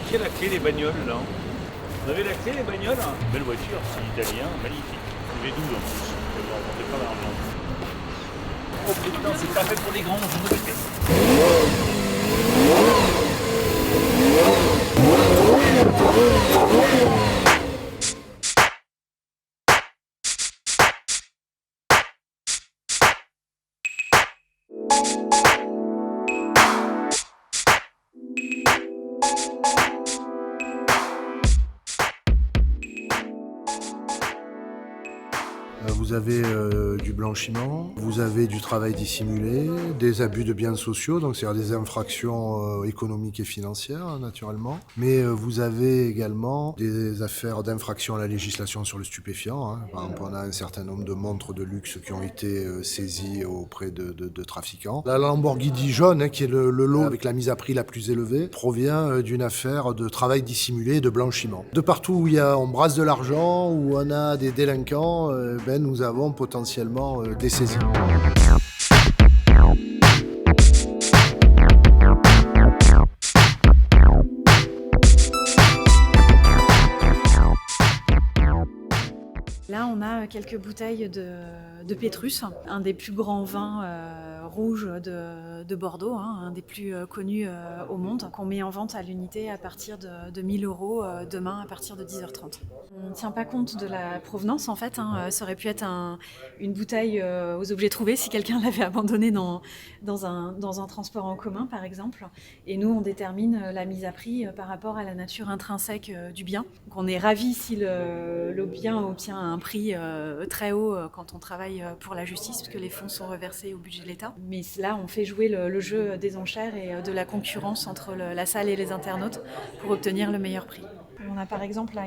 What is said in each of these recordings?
Qui a la clé des bagnoles là? Vous avez la clé des bagnoles? Belle voiture, c'est italien, magnifique. Vous êtes d'où en plus? Vous n'avez pas d'argent. Oh putain, c'est pas fait pour les grands, je me déteste. Vous avez du blanchiment, vous avez du travail dissimulé, des abus de biens sociaux, donc c'est-à-dire des infractions économiques et financières, hein, naturellement. Mais vous avez également des affaires d'infraction à la législation sur le stupéfiant. Hein. Par exemple, on a un certain nombre de montres de luxe qui ont été saisies auprès de trafiquants. La Lamborghini jaune, hein, qui est le lot avec la mise à prix la plus élevée, provient d'une affaire de travail dissimulé et de blanchiment. De partout où on brasse de l'argent, où on a des délinquants, nous avons potentiellement des saisies. Là, on a quelques bouteilles de Pétrus, un des plus grands vins rouges de Bordeaux, hein, un des plus connus au monde, qu'on met en vente à l'unité à partir de 1 000 € demain à partir de 10h30. On ne tient pas compte de la provenance en fait, hein. Ça aurait pu être une bouteille aux objets trouvés si quelqu'un l'avait abandonnée dans un transport en commun par exemple. Et nous, on détermine la mise à prix par rapport à la nature intrinsèque du bien. Donc on est ravis si le bien obtient un prix très haut quand on travaille pour la justice, parce que les fonds sont reversés au budget de l'État. Mais là, on fait jouer le jeu des enchères et de la concurrence entre la salle et les internautes pour obtenir le meilleur prix. On a par exemple là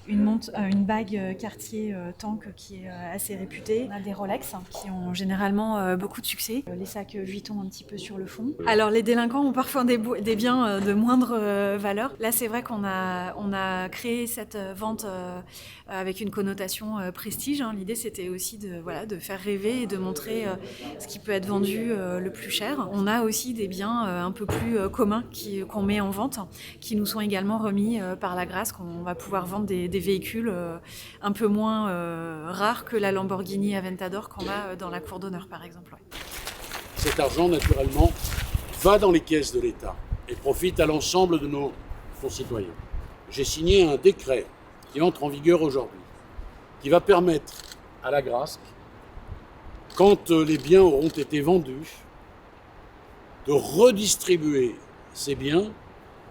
une bague Cartier Tank qui est assez réputée. On a des Rolex qui ont généralement beaucoup de succès. Les sacs Vuitton un petit peu sur le fond. Alors les délinquants ont parfois des biens de moindre valeur. Là c'est vrai qu'on a créé cette vente avec une connotation prestige. Hein. L'idée c'était aussi de faire rêver et de montrer ce qui peut être vendu le plus cher. On a aussi des biens un peu plus communs qu'on met en vente, qui nous sont également remis par la grâce, qu'on va pouvoir vendre des véhicules un peu moins rares que la Lamborghini Aventador qu'on a dans la cour d'honneur par exemple. Ouais. Cet argent, naturellement, va dans les caisses de l'État et profite à l'ensemble de nos concitoyens. J'ai signé un décret qui entre en vigueur aujourd'hui, qui va permettre à la grâce, quand les biens auront été vendus, de redistribuer ces biens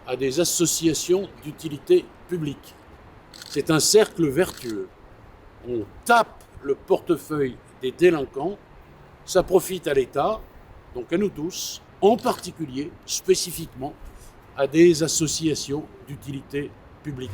à des associations d'utilité publique. C'est un cercle vertueux. On tape le portefeuille des délinquants, ça profite à l'État, donc à nous tous, en particulier, spécifiquement, à des associations d'utilité publique.